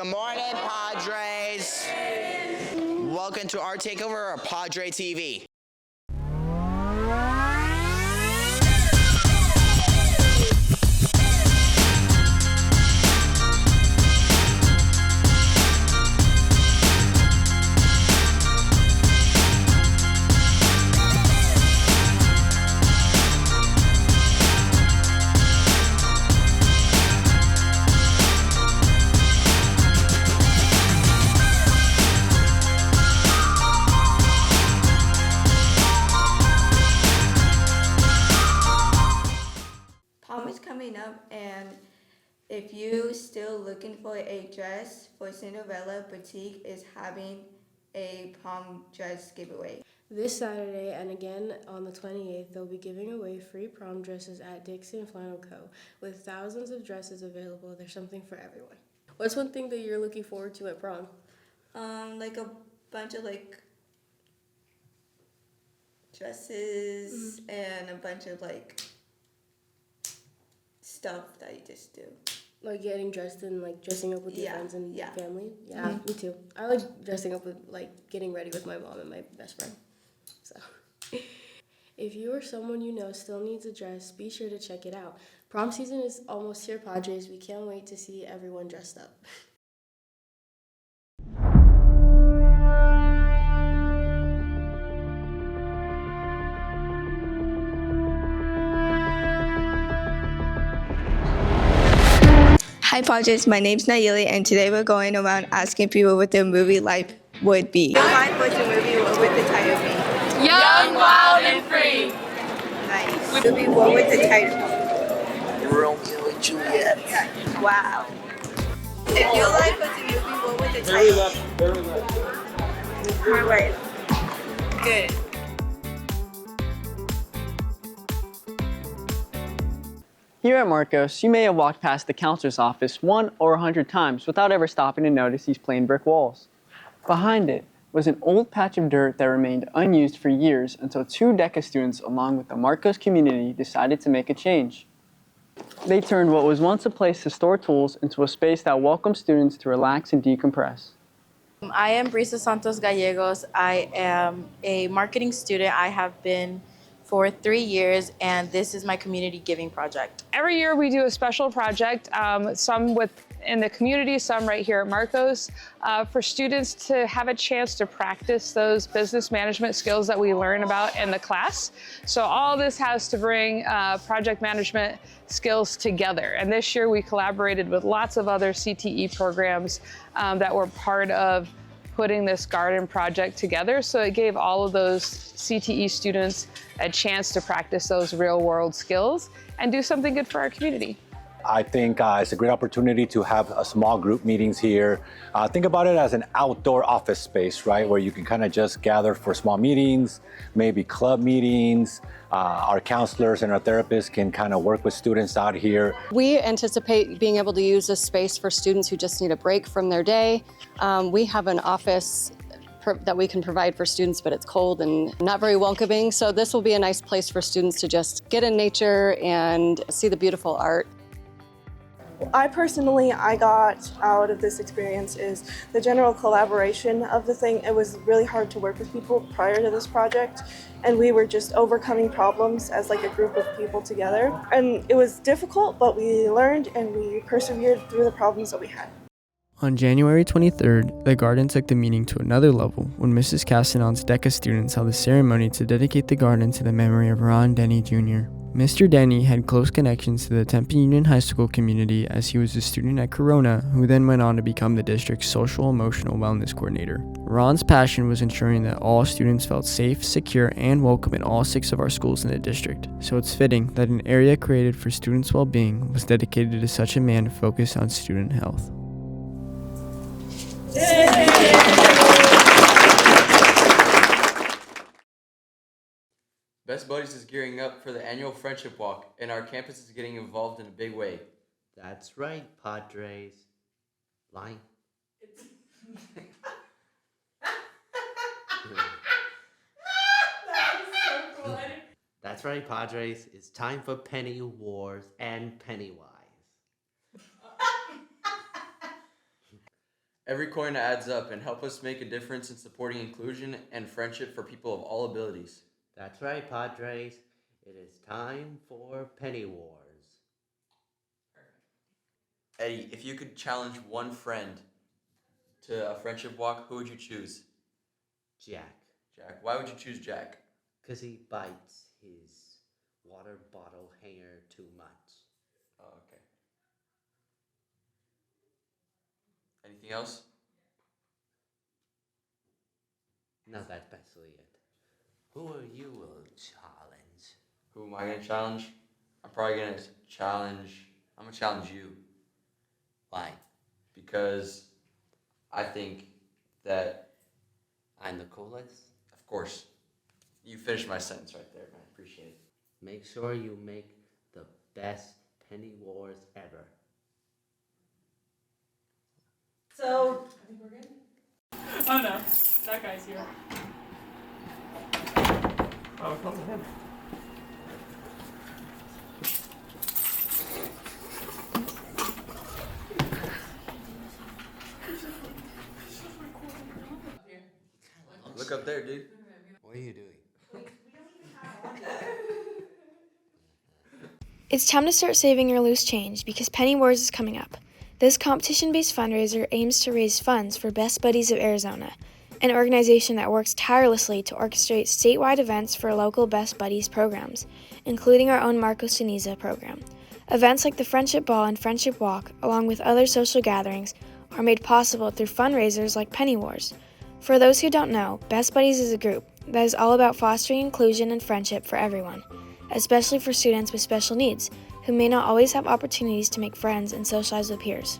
Good morning, Padres. Welcome to our takeover of Padre TV. Prom is coming up, and if you still looking for a dress, for Cinderella Boutique is having a prom dress giveaway. This Saturday and again on the 28th, they'll be giving away free prom dresses at Dixon Flannel Co. With thousands of dresses available, there's something for everyone. What's one thing that you're looking forward to at prom? Like a bunch of dresses and a bunch of stuff that you just do. Like getting dressed and dressing up with your friends and family? Yeah, Mm-hmm. me too. I like dressing up with getting ready with my mom and my best friend. So, if you or someone you know still needs a dress, be sure to check it out. Prom season is almost here, Padres. We can't wait to see everyone dressed up. Hi Padres, my name's Nayeli, and today we're going around asking people what their movie life would be. Your life was a movie, what would the title be? Young, wild, and free. Nice. Movie, what would the title be? Romeo and Juliet. Wow. If your life was a movie, what would the title be? Very left. Alright. Good. Here at Marcos, you may have walked past the counselor's office 1 or 100 times without ever stopping to notice these plain brick walls. Behind it was an old patch of dirt that remained unused for years until 2 DECA students along with the Marcos community decided to make a change. They turned what was once a place to store tools into a space that welcomed students to relax and decompress. I am Brisa Santos Gallegos. I am a marketing student. I have been for 3 years, and this is my community giving project. Every year we do a special project, some in the community, some right here at Marcos, for students to have a chance to practice those business management skills that we learn about in the class. So all this has to bring project management skills together. And this year we collaborated with lots of other CTE programs that were part of putting this garden project together. So it gave all of those CTE students a chance to practice those real world skills and do something good for our community. I think it's a great opportunity to have a small group meetings here. Think about it as an outdoor office space, right? Where you can kind of just gather for small meetings, maybe club meetings. Our counselors and our therapists can kind of work with students out here. We anticipate being able to use this space for students who just need a break from their day. We have an office that we can provide for students, but it's cold and not very welcoming. So this will be a nice place for students to just get in nature and see the beautiful art. I got out of this experience is the general collaboration of the thing. It was really hard to work with people prior to this project, and we were just overcoming problems as a group of people together. And it was difficult, but we learned and we persevered through the problems that we had. On January 23rd, the garden took the meeting to another level when Mrs. Castanon's DECA students held a ceremony to dedicate the garden to the memory of Ron Denny Jr. Mr. Denny had close connections to the Tempe Union High School community as he was a student at Corona, who then went on to become the district's social emotional wellness coordinator. Ron's passion was ensuring that all students felt safe, secure, and welcome in all 6 of our schools in the district. So it's fitting that an area created for students' well-being was dedicated to such a man focused on student health. Best Buddies is gearing up for the annual Friendship Walk, and our campus is getting involved in a big way. That's right, Padres. Lying. That's right, Padres. It's time for Penny Wars and Pennywise. Every coin adds up and help us make a difference in supporting inclusion and friendship for people of all abilities. That's right, Padres. It is time for Penny Wars. Eddie, if you could challenge one friend to a friendship walk, who would you choose? Jack. Jack. Why would you choose Jack? Because he bites his water bottle hanger too much. Oh, okay. Anything else? No, that's basically it. Who are you will challenge? Who am I gonna challenge? I'm probably gonna challenge. I'm gonna challenge you. Why? Because I think that, I'm the coolest. of course, you finished my sentence right there, man. Appreciate it. Make sure you make the best Penny Wars ever. So, I think we're good. Oh no, that guy's here. Oh, come on. Look up there, dude. What are you doing? It's time to start saving your loose change because Penny Wars is coming up. This competition-based fundraiser aims to raise funds for Best Buddies of Arizona, an organization that works tirelessly to orchestrate statewide events for local Best Buddies programs, including our own Marcos Ceniza program. Events like the Friendship Ball and Friendship Walk, along with other social gatherings, are made possible through fundraisers like Penny Wars. For those who don't know, Best Buddies is a group that is all about fostering inclusion and friendship for everyone, especially for students with special needs, who may not always have opportunities to make friends and socialize with peers.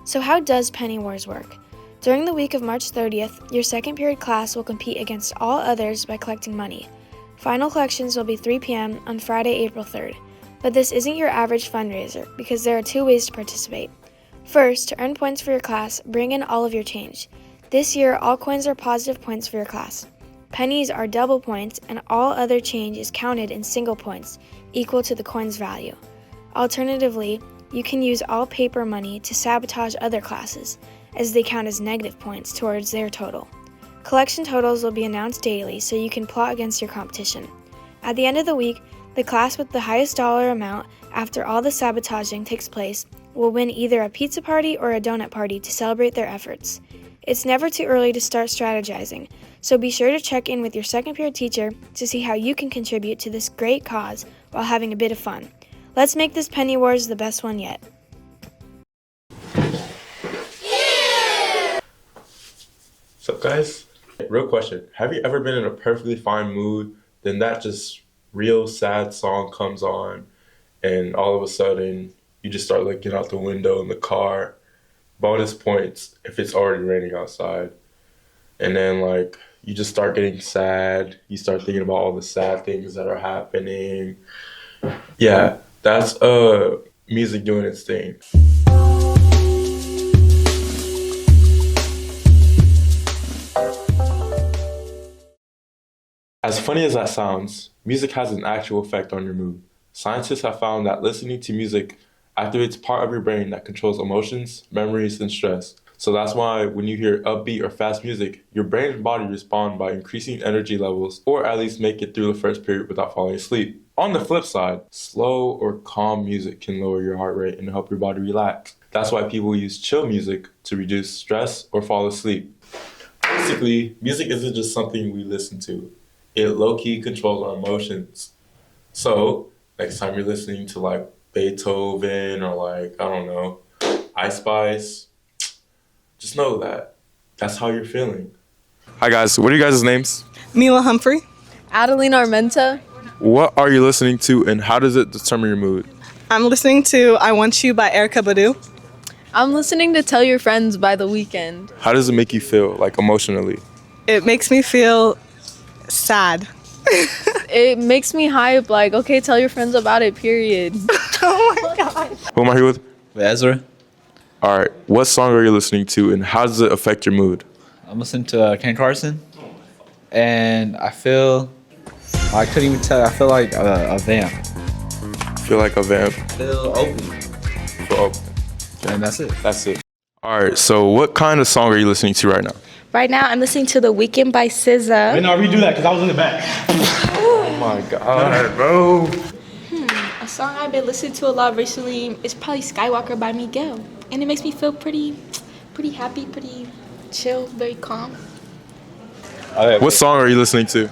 So how does Penny Wars work? During the week of March 30th, your second period class will compete against all others by collecting money. Final collections will be 3 p.m. on Friday, April 3rd. But this isn't your average fundraiser because there are 2 ways to participate. First, to earn points for your class, bring in all of your change. This year, all coins are positive points for your class. Pennies are double points, and all other change is counted in single points, equal to the coin's value. Alternatively, you can use all paper money to sabotage other classes, as they count as negative points towards their total. Collection totals will be announced daily so you can plot against your competition. At the end of the week, the class with the highest dollar amount after all the sabotaging takes place will win either a pizza party or a donut party to celebrate their efforts. It's never too early to start strategizing, so be sure to check in with your second period teacher to see how you can contribute to this great cause while having a bit of fun. Let's make this Penny Wars the best one yet. What's up, guys? Real question. Have you ever been in a perfectly fine mood, then that just real sad song comes on, and all of a sudden, you just start looking out the window in the car. Bonus points if it's already raining outside. And then, like, you just start getting sad. You start thinking about all the sad things that are happening. Yeah, that's music doing its thing. As funny as that sounds, music has an actual effect on your mood. Scientists have found that listening to music activates part of your brain that controls emotions, memories, and stress. So that's why when you hear upbeat or fast music, your brain and body respond by increasing energy levels, or at least make it through the first period without falling asleep. On the flip side, slow or calm music can lower your heart rate and help your body relax. That's why people use chill music to reduce stress or fall asleep. Basically, music isn't just something we listen to. It low-key controls our emotions. So, next time you're listening to like Beethoven or like, I don't know, Ice Spice, just know that that's how you're feeling. Hi guys, what are you guys' names? Mila Humphrey. Adeline Armenta. What are you listening to and how does it determine your mood? I'm listening to I Want You by Erykah Badu. I'm listening to Tell Your Friends by The Weeknd. How does it make you feel, like emotionally? It makes me feel sad. It makes me hype, like, okay, tell your friends about it, period. Oh my God. Who am I here with? Ezra. All right, what song are you listening to and how does it affect your mood? I'm listening to Ken Carson, and I feel, I couldn't even tell, I feel like a vamp. Feel like a vamp? Feel open. Feel open. And that's it. That's it. All right, so what kind of song are you listening to right now? Right now, I'm listening to The Weeknd by SZA. Wait, no, redo that because I was in the back. Oh my God, bro. A song I've been listening to a lot recently is probably Skywalker by Miguel. And it makes me feel pretty happy, pretty chill, very calm. What song are you listening to?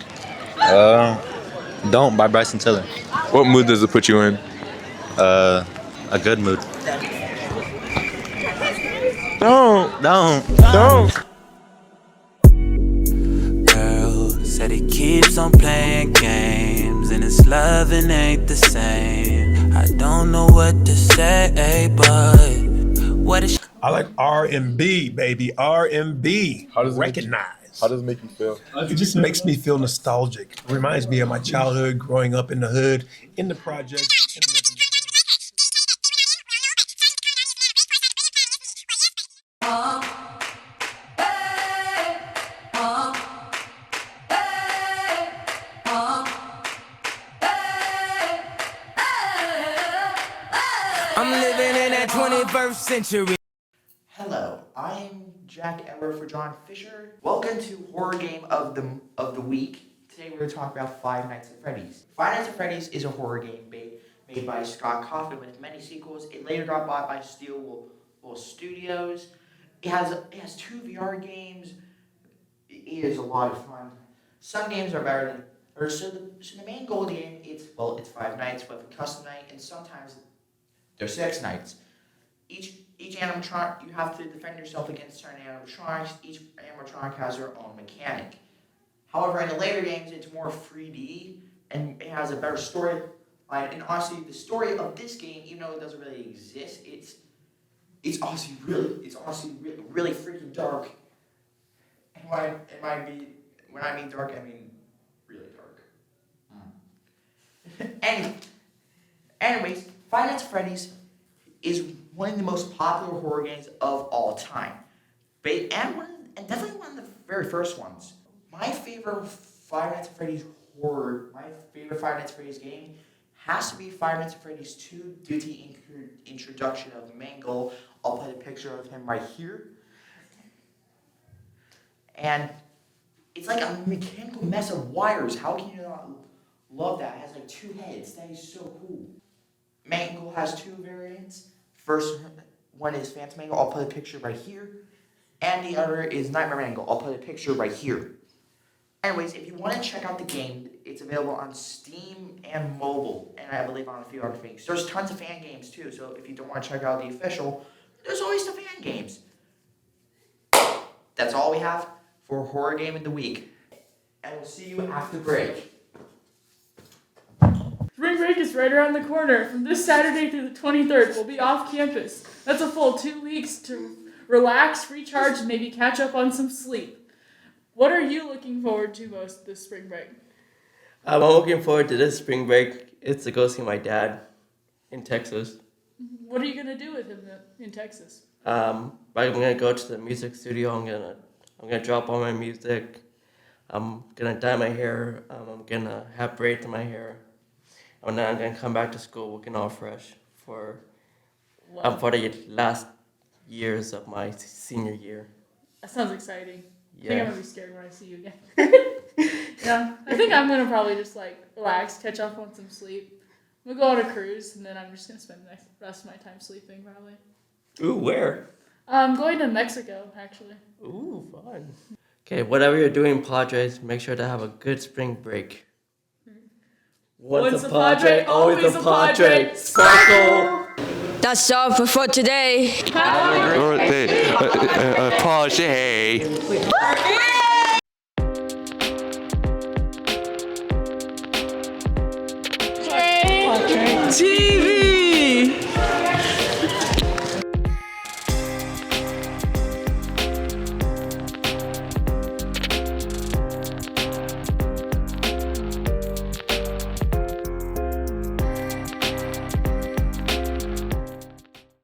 Don't by Bryson Tiller. What mood does it put you in? A good mood. Don't. Girl said he keeps on playing games and his loving ain't the same. I don't know what to say, but what is I like R&B, baby. R&B. How does it Recognize. How does it make you feel? It just makes me feel nostalgic. It reminds me of my childhood, growing up in the hood, in the projects. I'm living in that 21st century. Hello, I'm Jack Edward for John Fisher. Welcome to Horror Game of the Week. Today we're going to talk about Five Nights at Freddy's. Five Nights at Freddy's is a horror game made by Scott Cawthon with many sequels. It later got bought by Steelwool Studios. It has 2 VR games. It is a lot of fun. Some games are better than so the main goal of the game it's 5 nights with a custom night, and sometimes there's 6 nights. Each animatronic, you have to defend yourself against certain animatronics. Each animatronic has their own mechanic. However, in the later games, it's more 3D, and it has a better story. And honestly, the story of this game, even though it doesn't really exist, it's honestly really freaking dark. And when I mean dark, I mean really dark. Anyways, Five Nights at Freddy's is one of the most popular horror games of all time. And definitely one of the very first ones. My favorite Five Nights at Freddy's game has to be Five Nights at Freddy's 2 due to the introduction of Mangle. I'll put a picture of him right here. And it's like a mechanical mess of wires. How can you not love that? It has like 2 heads. That is so cool. Mangle has 2 variants. First one is Phantom Mangle. I'll put a picture right here. And the other is Nightmare Mangle. I'll put a picture right here. Anyways, if you want to check out the game, it's available on Steam and mobile. And I believe on a few other things. There's tons of fan games too. So if you don't want to check out the official, there's always the fan games. That's all we have for Horror Game of the Week. And we'll see you after break. Spring break is right around the corner. From this Saturday through the 23rd, we'll be off campus. That's a full 2 weeks to relax, recharge, and maybe catch up on some sleep. What are you looking forward to most this spring break? I'm looking forward to this spring break. It's to go see my dad in Texas. What are you going to do with him in Texas? I'm gonna go to the music studio. I'm gonna drop all my music. I'm gonna dye my hair. I'm gonna have braids in my hair. And then I'm gonna come back to school looking all fresh for the last years of my senior year. That sounds exciting. Yeah. I think I'm gonna be scared when I see you again. Yeah, I think I'm gonna probably just relax, catch up on some sleep. I'm gonna go on a cruise, and then I'm just gonna spend the rest of my time sleeping probably. Ooh, where? I'm going to Mexico actually. Ooh, fun. Okay, whatever you're doing, Padres, make sure to have a good spring break. Once a Padre, always a Padre. Sparkle! That's all for today. Happy birthday, Padre. TV.